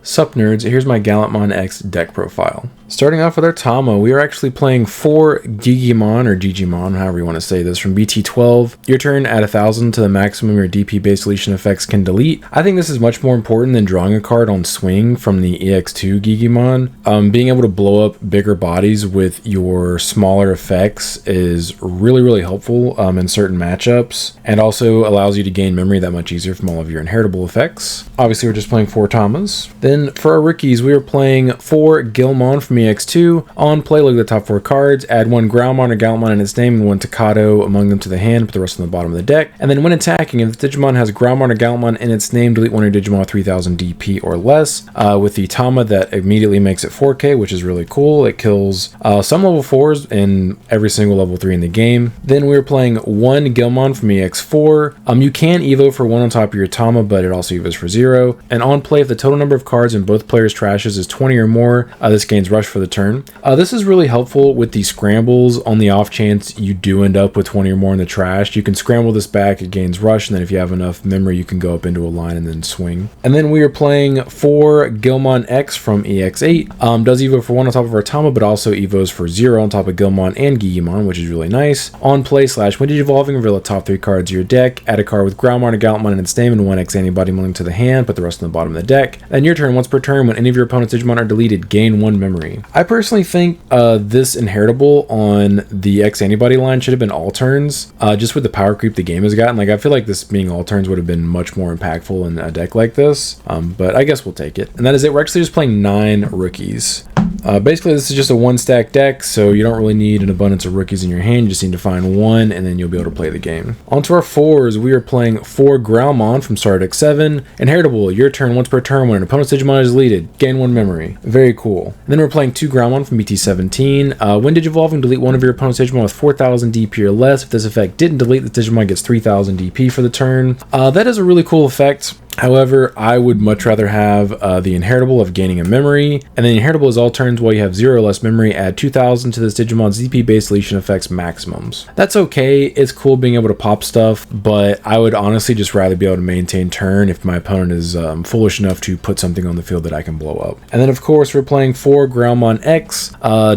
Sup nerds, here's my Gallantmon X deck profile. Starting off with our Tama, we are actually playing 4 Digimon, or Digimon, however you want to say this, from BT12. Your turn, add 1,000 to the maximum your DP-based deletion effects can delete. I think this is much more important than drawing a card on swing from the EX2 Digimon. Being able to blow up bigger bodies with your smaller effects is really helpful in certain matchups, and also allows you to gain memory that much easier from all of your inheritable effects. Obviously, we're just playing 4 Tamas. Then for our rookies, we are playing 4 Gallantmon from EX2. On play, look at the top 4 cards, add 1 Groundmon or Gallantmon in its name and 1 Takato among them to the hand, put the rest on the bottom of the deck. And then when attacking, if the Digimon has Groundmon or Gallantmon in its name, delete one of your Digimon with 3000 DP or less. With the Tama, that immediately makes it 4K, which is really cool. It kills some level 4s and every single level 3 in the game. Then we're playing 1 Gallantmon from EX4. You can evo for 1 on top of your Tama, but it also evos for 0. And on play, if the total number of cards in both players' trashes is 20 or more, this gains rush for the turn. This is really helpful with the scrambles. On the off chance you do end up with 20 or more in the trash, you can scramble this back, it gains rush, and then if you have enough memory, you can go up into a line and then swing. And then we are playing 4 Gallantmon X from EX8. Does evo for 1 on top of our Tama, but also evos for 0 on top of Gallantmon and Digimon, which is really nice. On play / when Digivolving, reveal the top 3 cards of your deck, add a card with Groundmon or Gallantmon in its name and 1 X antibody linked to the hand, put the rest on the bottom of the deck. Then your turn, once per turn, when any of your opponent's Digimon are deleted, gain 1 memory. I personally think this inheritable on the X antibody line should have been all turns, just with the power creep the game has gotten. Like, I feel like this being all turns would have been much more impactful in a deck like this, but I guess we'll take it. And that is it. We're actually just playing 9 rookies. Basically, this is just a 1-stack deck, so you don't really need an abundance of rookies in your hand. You just need to find 1, and then you'll be able to play the game. On to our 4s, we are playing 4 Groundmon from Star Deck 7. Inheritable, your turn, once per turn, when an opponent's Digimon is deleted, gain 1 memory. Very cool. And then we're playing 2 Groundmon from BT17. When Digivolving, delete one of your opponent's Digimon with 4000 DP or less. If this effect didn't delete, the Digimon gets 3000 DP for the turn. That is a really cool effect. However, I would much rather have the inheritable of gaining a memory, and then the inheritable is all turns while you have 0 or less memory, add 2000 to this Digimon's DP-based deletion effects maximums. That's okay, it's cool being able to pop stuff, but I would honestly just rather be able to maintain turn if my opponent is foolish enough to put something on the field that I can blow up. And then of course we're playing 4 Groundmon X,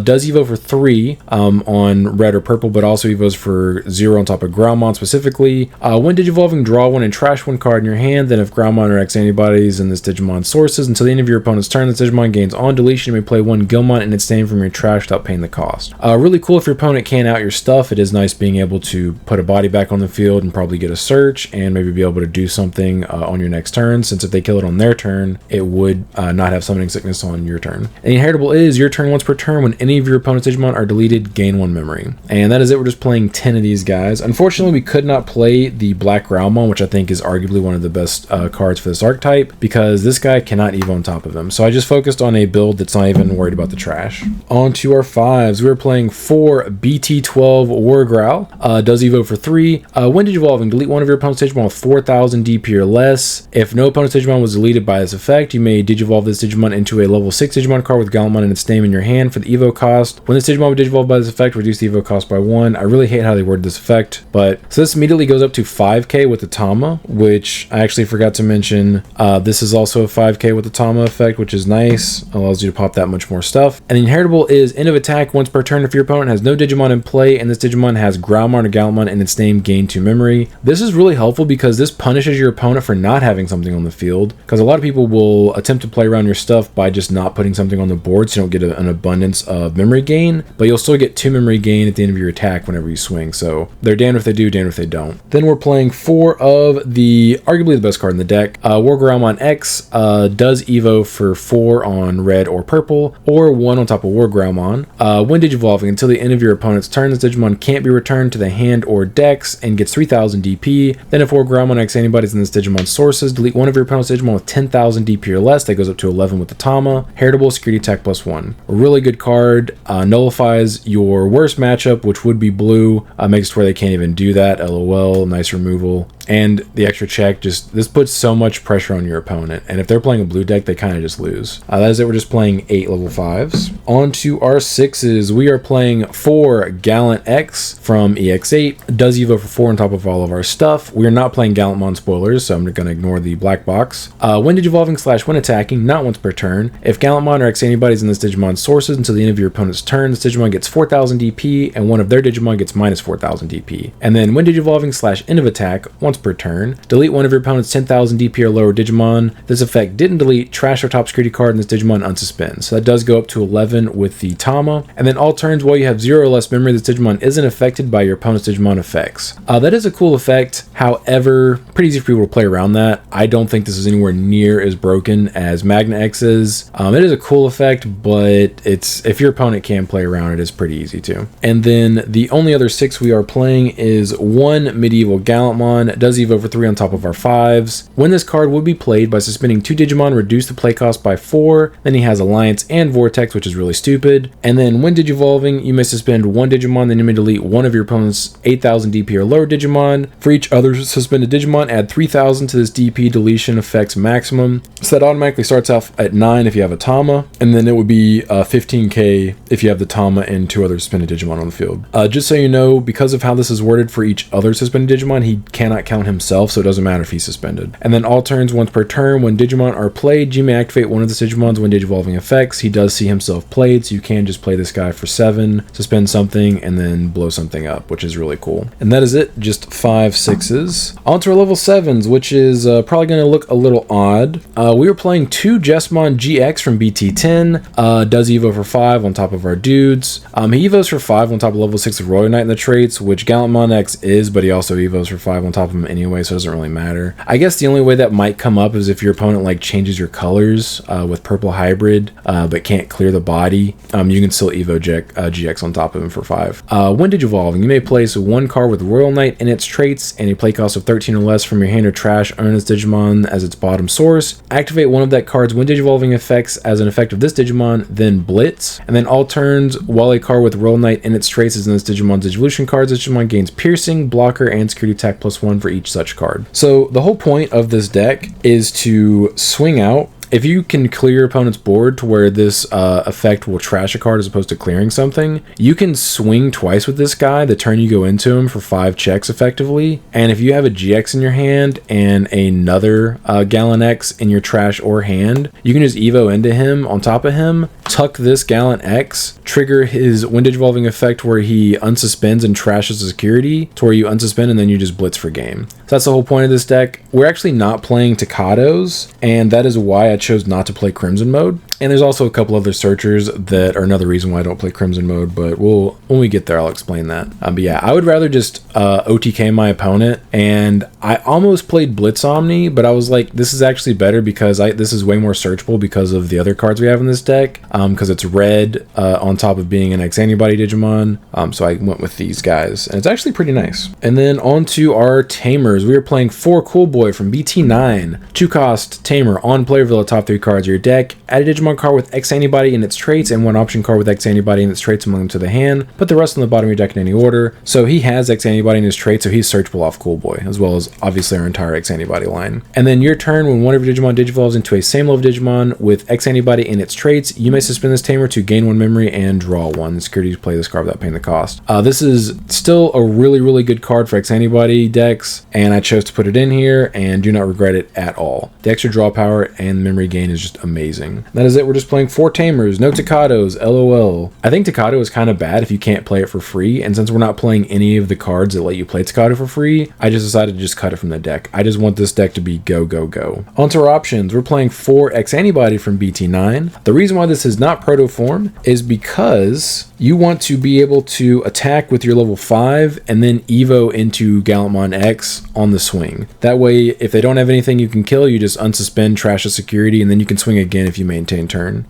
does evo for 3 on red or purple, but also evos for 0 on top of Groundmon specifically. When Digivolving, draw 1 and trash 1 card in your hand, then if Groundmon or X antibodies in this Digimon sources until the end of your opponent's turn, this Digimon gains on deletion. You may play 1 Gallantmon in its name from your trash without paying the cost. Really cool if your opponent can't out your stuff. It is nice being able to put a body back on the field and probably get a search and maybe be able to do something on your next turn, since if they kill it on their turn, it would not have summoning sickness on your turn. And the inheritable is your turn, once per turn, when any of your opponent's Digimon are deleted, gain 1 memory. And that is it. We're just playing 10 of these guys. Unfortunately, we could not play the Black Groundmon, which I think is arguably one of the best cards for this archetype, because this guy cannot evo on top of him. So I just focused on a build that's not even worried about the trash. On to our 5s. We're playing 4 BT12 War Growl. Does evo for 3. When Digivolving, delete one of your opponent's Digimon with 4000 DP or less. If no opponent's Digimon was deleted by this effect, you may Digivolve this Digimon into a level 6 Digimon card with Gallantmon in its name in your hand for the evo cost. When this Digimon would Digivolve by this effect, reduce the evo cost by 1. I really hate how they worded this effect, but so this immediately goes up to 5k with the Tama, which I actually forgot to mention. This is also a 5k with the Tama effect, which is nice. Allows you to pop that much more stuff. And the inheritable is end of attack once per turn if your opponent has no Digimon in play and this Digimon has Groundmon or Gallantmon in its name, gain 2 memory. This is really helpful because this punishes your opponent for not having something on the field, because a lot of people will attempt to play around your stuff by just not putting something on the board so you don't get an abundance of memory gain, but you'll still get 2 memory gain at the end of your attack whenever you swing. So they're damned if they do, damned if they don't. Then we're playing 4 of the arguably the best card in the deck, War Groundmon X. Does evo for 4 on red or purple, or 1 on top of War Groundmon. When Digivolving, until the end of your opponent's turn, this Digimon can't be returned to the hand or decks and gets 3000 DP. Then if War Groundmon X antibodies in this Digimon sources, delete one of your opponent's Digimon with 10,000 DP or less. That goes up to 11 with the Tama. Heritable, security attack +1. A really good card. Nullifies your worst matchup, which would be blue. Makes it where they can't even do that. LOL. Nice removal. and the extra check, just this puts so much pressure on your opponent. And if they're playing a blue deck, they kind of just lose. That is it. We're just playing 8 level 5s. On to our 6s. We are playing 4 Gallant X from EX8. Does Evo for 4 on top of all of our stuff. We are not playing Gallantmon spoilers, so I'm going to ignore the black box. When Digivolving / when attacking, not once per turn. If Gallantmon or X antibodies in this Digimon's sources until the end of your opponent's turn, this Digimon gets 4,000 DP, and one of their Digimon gets minus 4,000 DP. And then when Digivolving / end of attack, once per turn, delete one of your opponent's 10,000 DP or lower Digimon. This effect didn't delete, trash or top security card in this Digimon, unsuspend. So that does go up to 11 with the Tama. And then all turns while you have 0 or less memory, this Digimon isn't affected by your opponent's Digimon effects. That is a cool effect. However, pretty easy for people to play around that. I don't think this is anywhere near as broken as Magna X is. It is a cool effect, but it's, if your opponent can play around it, is pretty easy to. And then the only other 6 we are playing is 1 Medieval Gallantmon. Does Evo for 3 on top of our 5s. When this card would be played by suspending 2 Digimon, reduce the play cost by 4. Then he has Alliance and Vortex, which is really stupid. And then when Digivolving, you may suspend 1 Digimon, then you may delete one of your opponent's 8,000 DP or lower Digimon. For each other suspended Digimon, add 3,000 to this DP deletion effect's maximum. So that automatically starts off at 9 if you have a Tama, and then it would be 15k if you have the Tama and 2 other suspended Digimon on the field. Just so you know, because of how this is worded for each other suspended Digimon, he cannot count himself, so it doesn't matter if he's suspended. And then all turns once per turn, when Digimon are played, you may activate one of the Digimon's when Digivolving effects. He does see himself played, so you can just play this guy for 7, suspend something, and then blow something up, which is really cool. And that is it, just 5 6s. On to our level 7s, which is probably going to look a little odd. We are playing 2 Jesmon GX from BT10. Does Evo for 5 on top of our dudes. He Evos for 5 on top of level 6 of Royal Knight in the traits, which Gallantmon X is, but he also Evos for 5 on top of him anyway, so it doesn't really matter. I guess the only way that might come up is if your opponent like changes your colors with purple hybrid, but can't clear the body. You can still Evo GX on top of him for 5. When Digivolving, you may place 1 card with Royal Knight in its traits and a play cost of 13 or less from your hand or trash earn this Digimon as its bottom source. Activate one of that card's when Digivolving effects as an effect of this Digimon, then Blitz. And then all turns while a card with Royal Knight in its traits is in this Digimon's Digivolution cards, this Digimon gains Piercing, Blocker, and Security Attack +1 for each such card. So the whole point of this deck is to swing out. If you can clear your opponent's board to where this effect will trash a card as opposed to clearing something, you can swing twice with this guy the turn you go into him for 5 checks effectively. And if you have a GX in your hand and another Gallant X in your trash or hand, you can just Evo into him on top of him, tuck this Gallant X, trigger his when Digivolving effect where he unsuspends and trashes the security to where you unsuspend and then you just blitz for game. So that's the whole point of this deck. We're actually not playing Takados, and that is why I chose not to play Crimson mode. And there's also a couple other searchers that are another reason why I don't play Crimson mode, but when we get there, I'll explain that. But yeah, I would rather just OTK my opponent, and I almost played Blitz Omni, but I was like, this is actually better because this is way more searchable because of the other cards we have in this deck, because it's red on top of being an X Antibody Digimon, so I went with these guys, and it's actually pretty nice. And then on to our Tamers. We are playing 4 Cool Boy from BT9. 2-cost Tamer on Playerville, top 3 cards of your deck. Add a Digimon card with X Antibody in its traits and 1 option card with X Antibody in its traits among them to the hand. Put the rest on the bottom of your deck in any order. So he has X Antibody in his traits, so he's searchable off Cool Boy, as well as obviously our entire X Antibody line. And then your turn, when one of your Digimon digivolves into a same level Digimon with X Antibody in its traits, you may suspend this Tamer to gain 1 memory and draw 1. Security to play this card without paying the cost. This is still a really good card for X Antibody decks, and I chose to put it in here and do not regret it at all. The extra draw power and memory gain is just amazing. That is it. We're just playing 4 Tamers, no Takados, LOL. I think Takado is kind of bad if you can't play it for free, and since we're not playing any of the cards that let you play Takado for free, I just decided to just cut it from the deck. I just want this deck to be go, go, go. On to our options. We're playing 4 X Antibody from BT9. The reason why this is not Proto Form is because you want to be able to attack with your level 5 and then Evo into Gallantmon X on the swing. That way, if they don't have anything you can kill, you just unsuspend, trash a security, and then you can swing again if you maintain turn.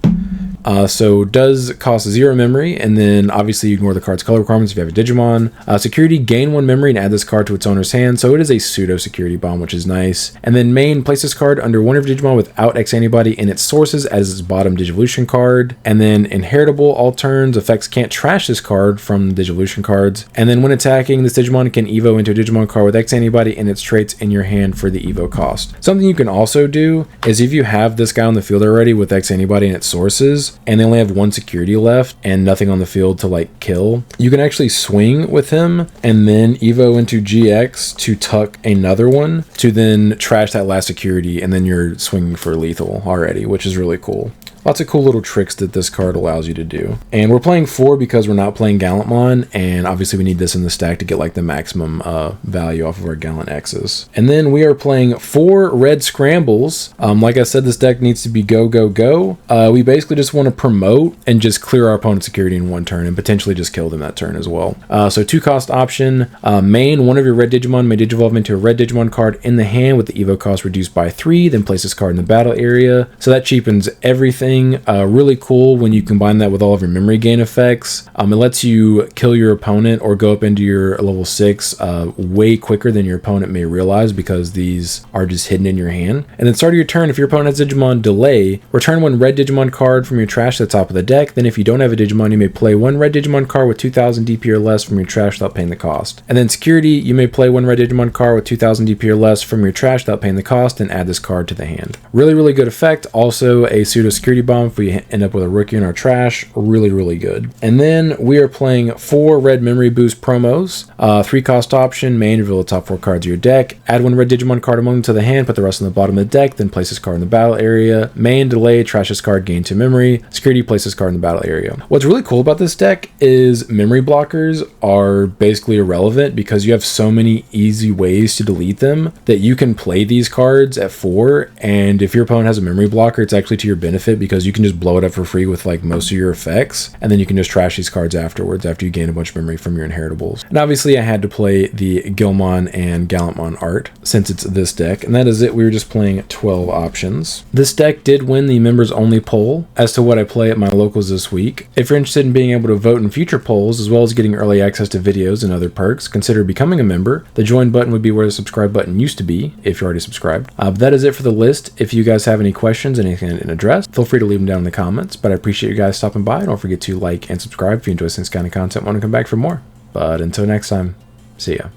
So does cost 0 memory, and then obviously you ignore the card's color requirements if you have a Digimon. Security, gain 1 memory and add this card to its owner's hand, so it is a pseudo security bomb, which is nice. And then main, place this card under one of your Digimon without X antibody in its sources as its bottom Digivolution card. And then inheritable, all turns, effects can't trash this card from the Digivolution cards. And then when attacking, this Digimon can Evo into a Digimon card with X antibody and its traits in your hand for the Evo cost. Something you can also do is if you have this guy on the field already with X antibody and its sources, and they only have 1 security left and nothing on the field to like kill, you can actually swing with him and then Evo into GX to tuck another one to then trash that last security, and then you're swinging for lethal already, which is really cool. Lots of cool little tricks that this card allows you to do. And we're playing 4 because we're not playing Gallantmon, and obviously we need this in the stack to get like the maximum value off of our Gallant X's. And then we are playing 4 red scrambles. Like I said, this deck needs to be go, go, go. We basically just want to promote and just clear our opponent's security in 1 turn and potentially just kill them that turn as well. So 2 cost option. Main, one of your red Digimon may Digivolve into a red Digimon card in the hand with the Evo cost reduced by 3, then place this card in the battle area. So that cheapens everything. Really cool when you combine that with all of your memory gain effects. It lets you kill your opponent or go up into your level 6 way quicker than your opponent may realize, because these are just hidden in your hand. And then start of your turn, if your opponent has Digimon delay, return 1 red Digimon card from your trash to the top of the deck. Then if you don't have a Digimon, you may play 1 red Digimon card with 2000 DP or less from your trash without paying the cost. And then security, you may play 1 red Digimon card with 2000 DP or less from your trash without paying the cost and add this card to the hand. Really, really good effect. Also a pseudo security bomb if we end up with a rookie in our trash. Really, really good. And then we are playing 4 red memory boost promos. 3 cost option, main, reveal the top 4 cards of your deck. Add 1 red Digimon card among them to the hand, put the rest on the bottom of the deck, then place this card in the battle area. Main, delay, trash this card, gain 2 memory. Security, place this card in the battle area. What's really cool about this deck is memory blockers are basically irrelevant because you have so many easy ways to delete them that you can play these cards at 4, and if your opponent has a memory blocker, it's actually to your benefit because you can just blow it up for free with like most of your effects, and then you can just trash these cards afterwards after you gain a bunch of memory from your inheritables. And obviously I had to play the Gallantmon and Gallantmon art since it's this deck, and that is it. We were just playing 12 options. This deck did win the members only poll as to what I play at my locals this week. If you're interested in being able to vote in future polls as well as getting early access to videos and other perks, consider becoming a member. The join button would be where the subscribe button used to be if you're already subscribed. But that is it for the list. If you guys have any questions, anything I didn't address, feel free to leave them down in the comments. But I appreciate you guys stopping by. Don't forget to like and subscribe if you enjoy this kind of content and want to come back for more. But until next time, see ya.